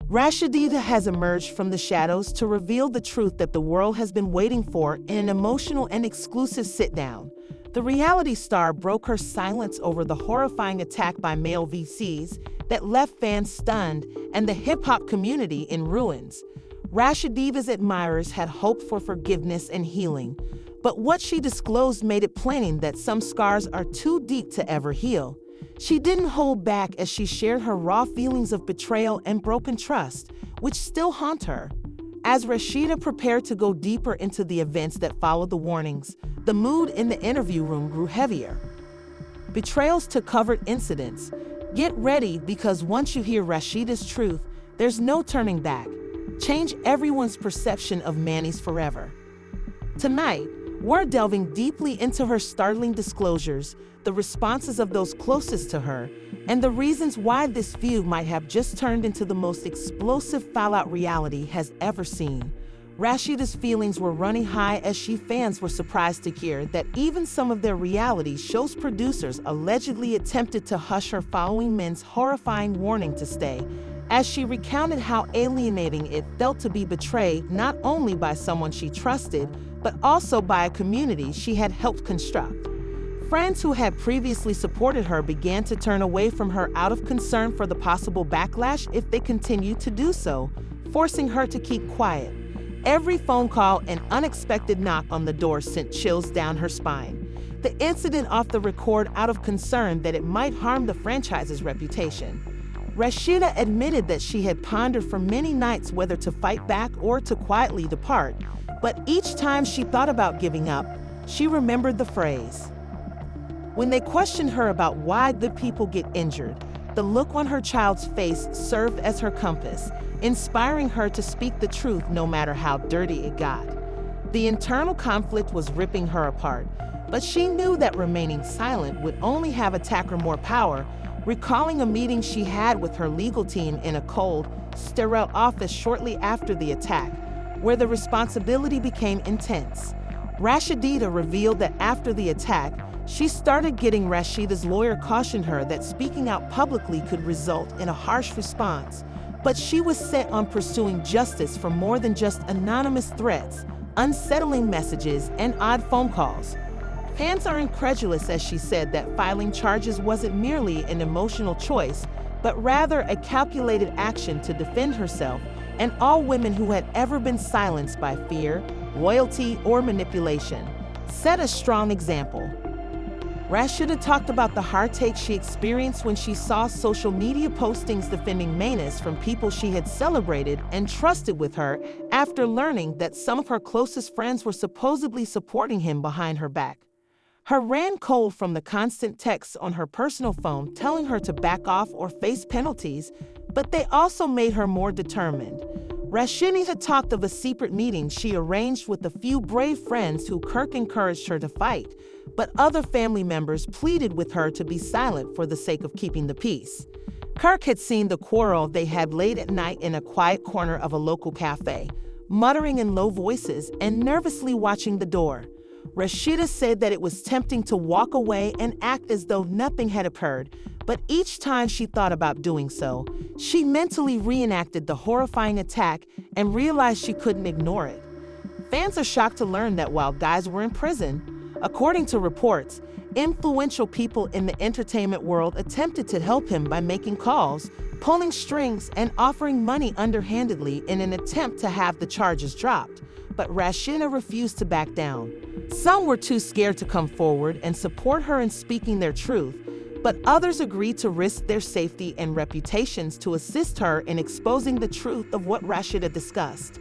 Rasheeda has emerged from the shadows to reveal the truth that the world has been waiting for in an emotional and exclusive sit-down. The reality star broke her silence over the horrifying attack by male VCs that left fans stunned and the hip-hop community in ruins. Rasheeda's admirers had hoped for forgiveness and healing, but what she disclosed made it plain that some scars are too deep to ever heal. She didn't hold back as she shared her raw feelings of betrayal and broken trust, which still haunt her. As Rasheeda prepared to go deeper into the events that followed the warnings, the mood in the interview room grew heavier. Betrayals to covered incidents. Get ready, because once you hear Rasheeda's truth, there's no turning back. Change everyone's perception of Mendeecees forever. Tonight, we're delving deeply into her startling disclosures, the responses of those closest to her, and the reasons why this feud might have just turned into the most explosive fallout reality has ever seen. Rasheeda's feelings were running high as fans were surprised to hear that even some of their reality show's producers allegedly attempted to hush her following Men's horrifying warning to stay, as she recounted how alienating it felt to be betrayed not only by someone she trusted, but also by a community she had helped construct. Friends who had previously supported her began to turn away from her out of concern for the possible backlash if they continued to do so, forcing her to keep quiet. Every phone call and unexpected knock on the door sent chills down her spine. The incident off the record out of concern that it might harm the franchise's reputation. Rasheeda admitted that she had pondered for many nights whether to fight back or to quietly depart, but each time she thought about giving up, she remembered the phrase. When they questioned her about why good people get injured, the look on her child's face served as her compass, inspiring her to speak the truth no matter how dirty it got. The internal conflict was ripping her apart, but she knew that remaining silent would only have attacked her more power, recalling a meeting she had with her legal team in a cold, sterile office shortly after the attack, where the responsibility became intense. Rasheeda revealed that after the attack, she started getting Rasheeda's lawyer cautioned her that speaking out publicly could result in a harsh response, but she was set on pursuing justice for more than just anonymous threats, unsettling messages, and odd phone calls. Fans are incredulous as she said that filing charges wasn't merely an emotional choice, but rather a calculated action to defend herself and all women who had ever been silenced by fear, loyalty, or manipulation. Set a strong example. Rasheeda talked about the heartache she experienced when she saw social media postings defending Mendeecees from people she had celebrated and trusted with her after learning that some of her closest friends were supposedly supporting him behind her back. Her ran cold from the constant texts on her personal phone telling her to back off or face penalties, but they also made her more determined. Rasheeda talked of a secret meeting she arranged with a few brave friends who Kirk encouraged her to fight, but other family members pleaded with her to be silent for the sake of keeping the peace. Kirk had seen the quarrel they had late at night in a quiet corner of a local cafe, muttering in low voices and nervously watching the door. Rasheeda said that it was tempting to walk away and act as though nothing had occurred, but each time she thought about doing so, she mentally reenacted the horrifying attack and realized she couldn't ignore it. Fans are shocked to learn that while guys were in prison, according to reports, influential people in the entertainment world attempted to help him by making calls, pulling strings, and offering money underhandedly in an attempt to have the charges dropped. But Rasheeda refused to back down. Some were too scared to come forward and support her in speaking their truth, but others agreed to risk their safety and reputations to assist her in exposing the truth of what Rasheeda discussed.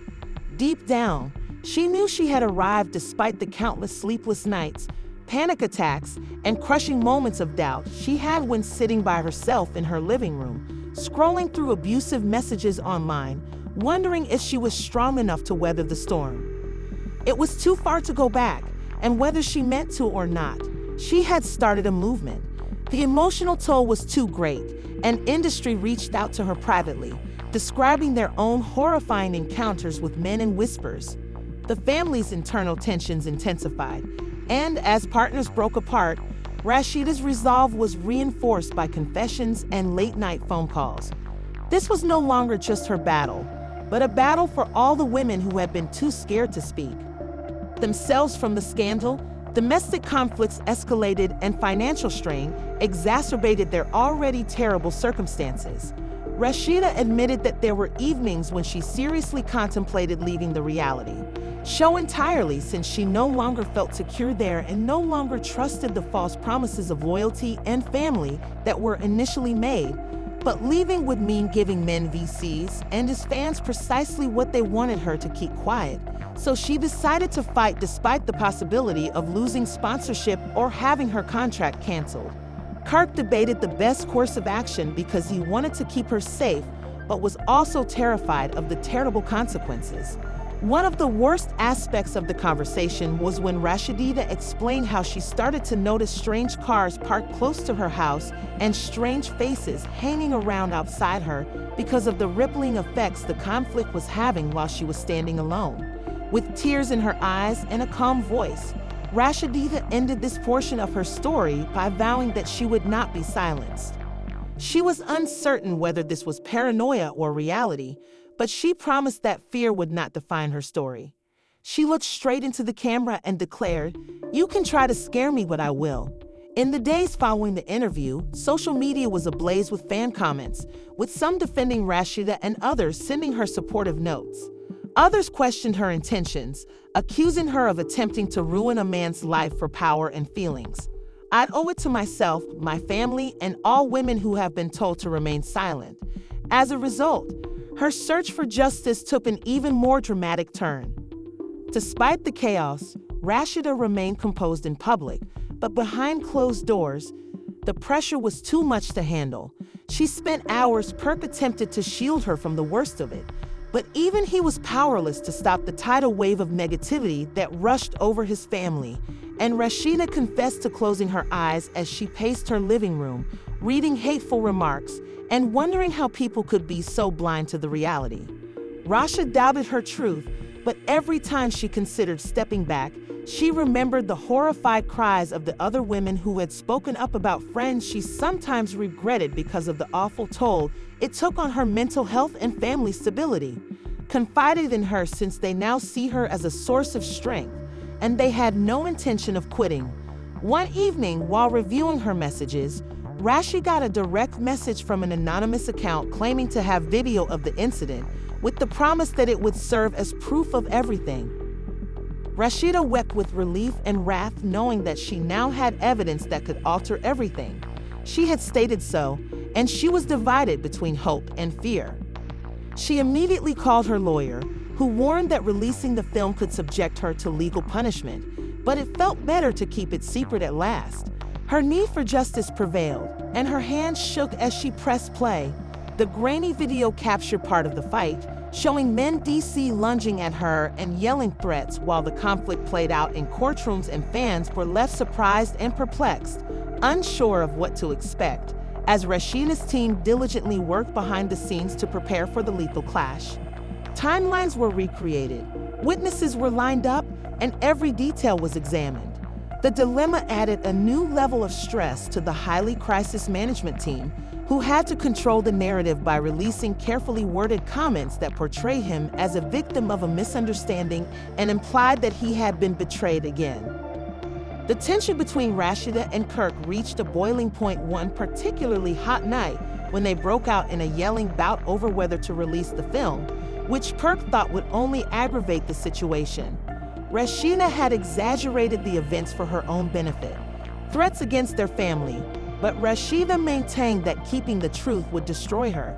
Deep down, she knew she had arrived despite the countless sleepless nights, panic attacks, and crushing moments of doubt she had when sitting by herself in her living room, scrolling through abusive messages online, wondering if she was strong enough to weather the storm. It was too far to go back, and whether she meant to or not, she had started a movement. The emotional toll was too great, and industry reached out to her privately, describing their own horrifying encounters with men and whispers. The family's internal tensions intensified, and as partners broke apart, Rasheeda's resolve was reinforced by confessions and late-night phone calls. This was no longer just her battle, but a battle for all the women who had been too scared to speak themselves from the scandal. Domestic conflicts escalated and financial strain exacerbated their already terrible circumstances. Rasheeda admitted that there were evenings when she seriously contemplated leaving the reality show entirely, since she no longer felt secure there and no longer trusted the false promises of loyalty and family that were initially made. But leaving would mean giving Mendeecees and his fans precisely what they wanted her to keep quiet. So she decided to fight despite the possibility of losing sponsorship or having her contract canceled. Kirk debated the best course of action because he wanted to keep her safe, but was also terrified of the terrible consequences. One of the worst aspects of the conversation was when Rasheeda explained how she started to notice strange cars parked close to her house and strange faces hanging around outside her because of the rippling effects the conflict was having while she was standing alone. With tears in her eyes and a calm voice, Rasheeda ended this portion of her story by vowing that she would not be silenced. She was uncertain whether this was paranoia or reality, but she promised that fear would not define her story. She looked straight into the camera and declared, "You can try to scare me, but I will." In the days following the interview, social media was ablaze with fan comments, with some defending Rasheeda and others sending her supportive notes. Others questioned her intentions, accusing her of attempting to ruin a man's life for power and feelings. "I'd owe it to myself, my family, and all women who have been told to remain silent." As a result, her search for justice took an even more dramatic turn. Despite the chaos, Rasheeda remained composed in public, but behind closed doors, the pressure was too much to handle. She spent hours. Kirk attempted to shield her from the worst of it, but even he was powerless to stop the tidal wave of negativity that rushed over his family. And Rasheeda confessed to closing her eyes as she paced her living room, reading hateful remarks and wondering how people could be so blind to the reality. Rasha doubted her truth, but every time she considered stepping back, she remembered the horrified cries of the other women who had spoken up about friends she sometimes regretted because of the awful toll it took on her mental health and family stability. Confided in her since they now see her as a source of strength, and they had no intention of quitting. One evening, while reviewing her messages, Rashi got a direct message from an anonymous account claiming to have video of the incident, with the promise that it would serve as proof of everything. Rasheeda wept with relief and wrath, knowing that she now had evidence that could alter everything. She had stated so, and she was divided between hope and fear. She immediately called her lawyer, who warned that releasing the film could subject her to legal punishment, but it felt better to keep it secret at last. Her need for justice prevailed, and her hands shook as she pressed play. The grainy video captured part of the fight, showing Mendeecees lunging at her and yelling threats while the conflict played out in courtrooms, and fans were left surprised and perplexed, unsure of what to expect, as Rasheeda's team diligently worked behind the scenes to prepare for the lethal clash. Timelines were recreated, witnesses were lined up, and every detail was examined. The dilemma added a new level of stress to the highly crisis management team, who had to control the narrative by releasing carefully worded comments that portray him as a victim of a misunderstanding and implied that he had been betrayed again. The tension between Rasheeda and Kirk reached a boiling point one particularly hot night when they broke out in a yelling bout over whether to release the film, which Kirk thought would only aggravate the situation. Rasheeda had exaggerated the events for her own benefit, threats against their family, but Rasheeda maintained that keeping the truth would destroy her.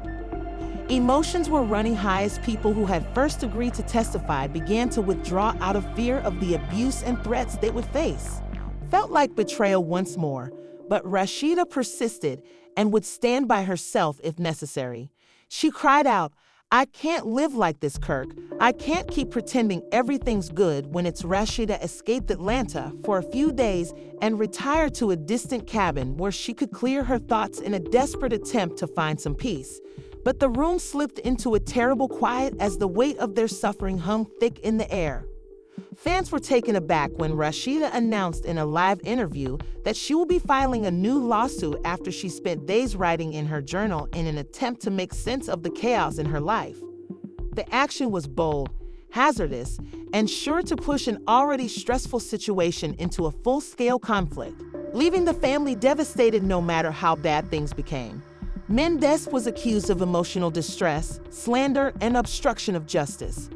Emotions were running high as people who had first agreed to testify began to withdraw out of fear of the abuse and threats they would face. Felt like betrayal once more, but Rasheeda persisted and would stand by herself if necessary. She cried out, "I can't live like this, Kirk. I can't keep pretending everything's good." When it's Rasheeda escaped Atlanta for a few days and retired to a distant cabin where she could clear her thoughts in a desperate attempt to find some peace. But the room slipped into a terrible quiet as the weight of their suffering hung thick in the air. Fans were taken aback when Rasheeda announced in a live interview that she will be filing a new lawsuit after she spent days writing in her journal in an attempt to make sense of the chaos in her life. The action was bold, hazardous, and sure to push an already stressful situation into a full-scale conflict, leaving the family devastated no matter how bad things became. Mendeecees was accused of emotional distress, slander, and obstruction of justice.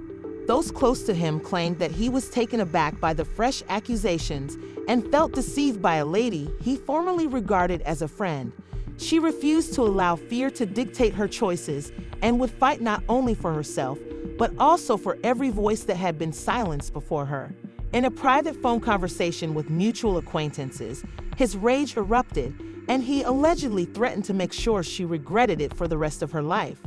Those close to him claimed that he was taken aback by the fresh accusations and felt deceived by a lady he formerly regarded as a friend. She refused to allow fear to dictate her choices and would fight not only for herself, but also for every voice that had been silenced before her. In a private phone conversation with mutual acquaintances, his rage erupted, and he allegedly threatened to make sure she regretted it for the rest of her life.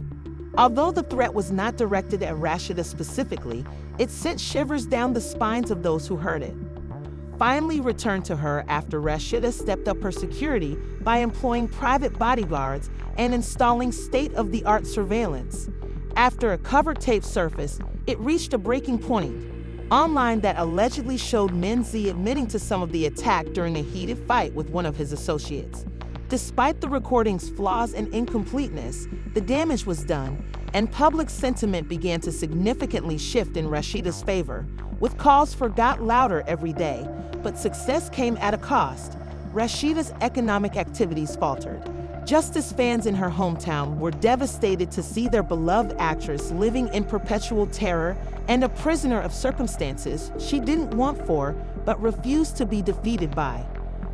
Although the threat was not directed at Rasheeda specifically, it sent shivers down the spines of those who heard it. Finally returned to her after Rasheeda stepped up her security by employing private bodyguards and installing state-of-the-art surveillance. After a covered tape surfaced, it reached a breaking point online that allegedly showed Mendeecees admitting to some of the attack during a heated fight with one of his associates. Despite the recording's flaws and incompleteness, the damage was done, and public sentiment began to significantly shift in Rasheeda's favor, with calls for "got louder" every day. But success came at a cost. Rasheeda's economic activities faltered. Just as fans in her hometown were devastated to see their beloved actress living in perpetual terror and a prisoner of circumstances she didn't want for, but refused to be defeated by.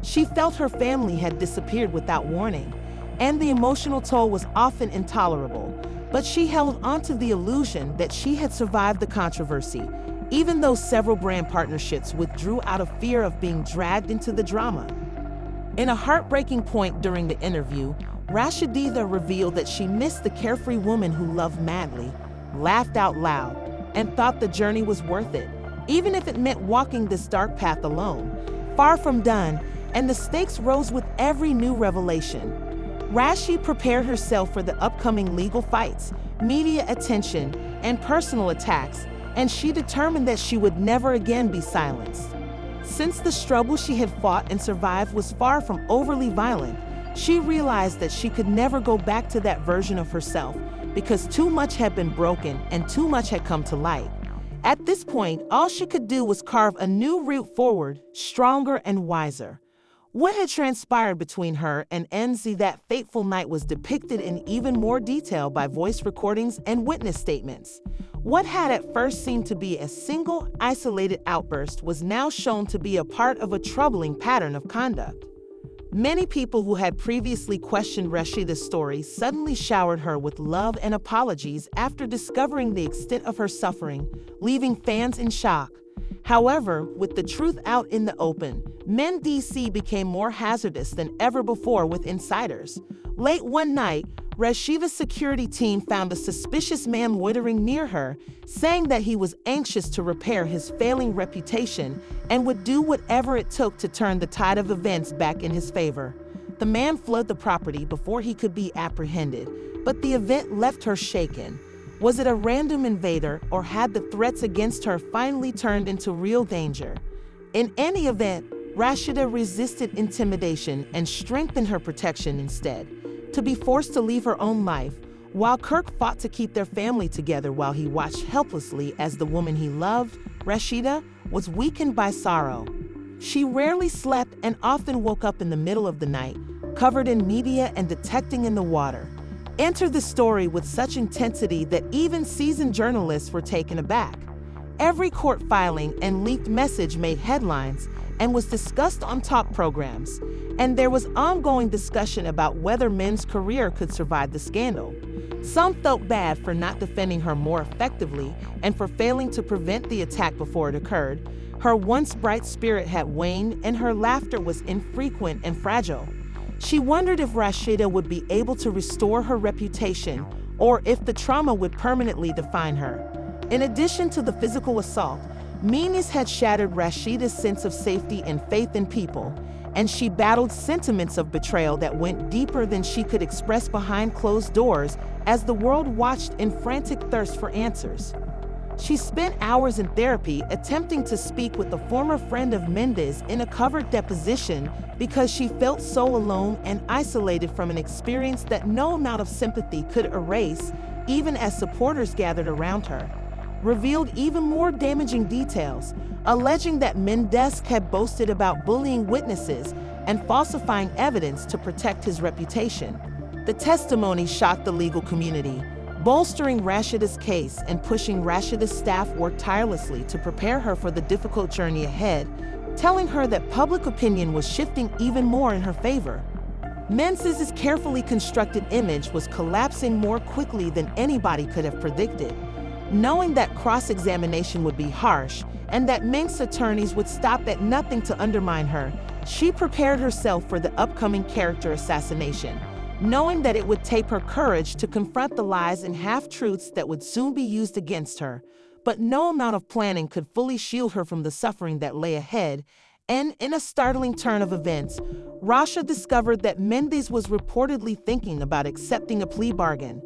She felt her family had disappeared without warning, and the emotional toll was often intolerable. But she held onto the illusion that she had survived the controversy, even though several brand partnerships withdrew out of fear of being dragged into the drama. In a heartbreaking point during the interview, Rasheeda revealed that she missed the carefree woman who loved madly, laughed out loud, and thought the journey was worth it, even if it meant walking this dark path alone. Far from done, and the stakes rose with every new revelation. Rasheeda prepared herself for the upcoming legal fights, media attention, and personal attacks, and she determined that she would never again be silenced. Since the struggle she had fought and survived was far from overly violent, she realized that she could never go back to that version of herself because too much had been broken and too much had come to light. At this point, all she could do was carve a new route forward, stronger and wiser. What had transpired between her and Mendeecees that fateful night was depicted in even more detail by voice recordings and witness statements. What had at first seemed to be a single, isolated outburst was now shown to be a part of a troubling pattern of conduct. Many people who had previously questioned Rasheeda's story suddenly showered her with love and apologies after discovering the extent of her suffering, leaving fans in shock. However, with the truth out in the open, Mendeecees became more hazardous than ever before with insiders. Late one night, Rasheeda's security team found a suspicious man loitering near her, saying that he was anxious to repair his failing reputation and would do whatever it took to turn the tide of events back in his favor. The man fled the property before he could be apprehended, but the event left her shaken. Was it a random invader, or had the threats against her finally turned into real danger? In any event, Rasheeda resisted intimidation and strengthened her protection instead. To be forced to leave her own life, while Kirk fought to keep their family together while he watched helplessly as the woman he loved, Rasheeda, was weakened by sorrow. She rarely slept and often woke up in the middle of the night, covered in media and detecting in the water. Entered the story with such intensity that even seasoned journalists were taken aback. Every court filing and leaked message made headlines and was discussed on talk programs, and there was ongoing discussion about whether Men's career could survive the scandal. Some felt bad for not defending her more effectively and for failing to prevent the attack before it occurred. Her once bright spirit had waned and her laughter was infrequent and fragile. She wondered if Rasheeda would be able to restore her reputation or if the trauma would permanently define her. In addition to the physical assault, Mendeecees had shattered Rasheeda's sense of safety and faith in people, and she battled sentiments of betrayal that went deeper than she could express behind closed doors as the world watched in frantic thirst for answers. She spent hours in therapy attempting to speak with a former friend of Mendes in a covered deposition because she felt so alone and isolated from an experience that no amount of sympathy could erase, even as supporters gathered around her. Revealed even more damaging details, alleging that Mendeecees had boasted about bullying witnesses and falsifying evidence to protect his reputation. The testimony shocked the legal community, bolstering Rasheeda's case and pushing Rasheeda's staff work tirelessly to prepare her for the difficult journey ahead, telling her that public opinion was shifting even more in her favor. Mendeecees' carefully constructed image was collapsing more quickly than anybody could have predicted. Knowing that cross-examination would be harsh and that Menk's attorneys would stop at nothing to undermine her, she prepared herself for the upcoming character assassination, knowing that it would take her courage to confront the lies and half-truths that would soon be used against her. But no amount of planning could fully shield her from the suffering that lay ahead, and in a startling turn of events, Rasha discovered that Mendeecees was reportedly thinking about accepting a plea bargain.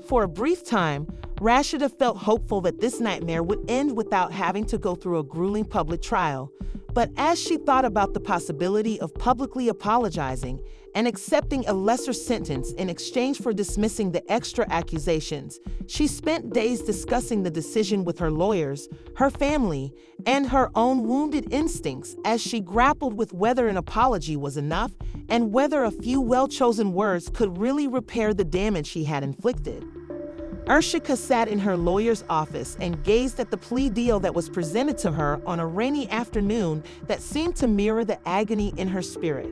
For a brief time, Rasheeda felt hopeful that this nightmare would end without having to go through a grueling public trial. But as she thought about the possibility of publicly apologizing and accepting a lesser sentence in exchange for dismissing the extra accusations, she spent days discussing the decision with her lawyers, her family, and her own wounded instincts as she grappled with whether an apology was enough and whether a few well-chosen words could really repair the damage she had inflicted. Rasheeda sat in her lawyer's office and gazed at the plea deal that was presented to her on a rainy afternoon that seemed to mirror the agony in her spirit.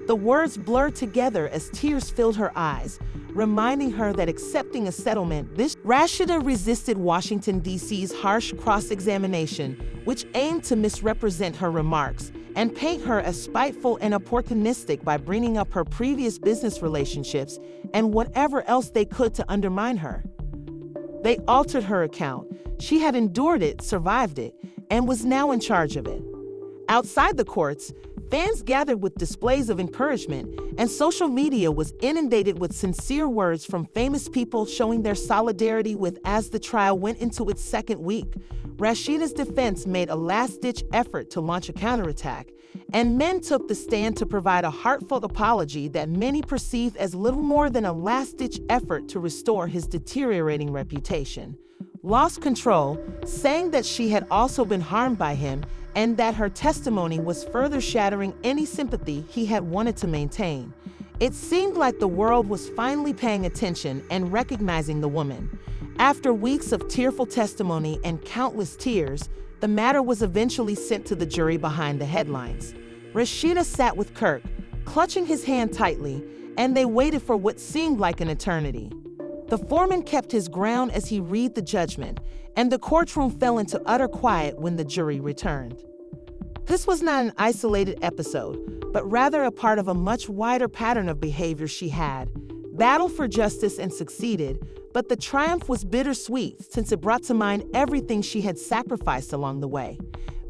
The words blurred together as tears filled her eyes, reminding her that accepting a settlement, Rasheeda resisted Washington, D.C.'s harsh cross-examination, which aimed to misrepresent her remarks and paint her as spiteful and opportunistic by bringing up her previous business relationships and whatever else they could to undermine her. They altered her account. She had endured it, survived it, and was now in charge of it. Outside the courts, fans gathered with displays of encouragement, and social media was inundated with sincere words from famous people showing their solidarity with as the trial went into its second week. Rasheeda's defense made a last-ditch effort to launch a counterattack, and men took the stand to provide a heartfelt apology that many perceived as little more than a last-ditch effort to restore his deteriorating reputation. Lost control, saying that she had also been harmed by him and that her testimony was further shattering any sympathy he had wanted to maintain. It seemed like the world was finally paying attention and recognizing the woman. After weeks of tearful testimony and countless tears, the matter was eventually sent to the jury behind the headlines. Rasheeda sat with Kirk, clutching his hand tightly, and they waited for what seemed like an eternity. The foreman kept his ground as he read the judgment, and the courtroom fell into utter quiet when the jury returned. This was not an isolated episode, but rather a part of a much wider pattern of behavior she had battled for justice and succeeded, but the triumph was bittersweet since it brought to mind everything she had sacrificed along the way.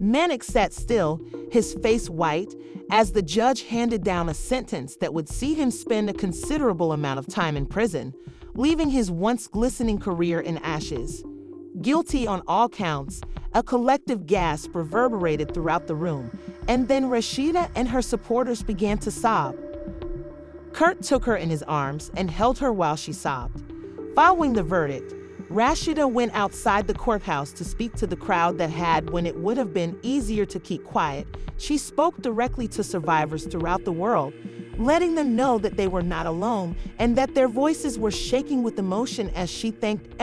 Mendeecees sat still, his face white, as the judge handed down a sentence that would see him spend a considerable amount of time in prison, leaving his once glistening career in ashes. Guilty on all counts, a collective gasp reverberated throughout the room, and then Rasheeda and her supporters began to sob. Kurt took her in his arms and held her while she sobbed. Following the verdict, Rasheeda went outside the courthouse to speak to the crowd that had, when it would have been easier to keep quiet, she spoke directly to survivors throughout the world, letting them know that they were not alone and that their voices were shaking with emotion as she thanked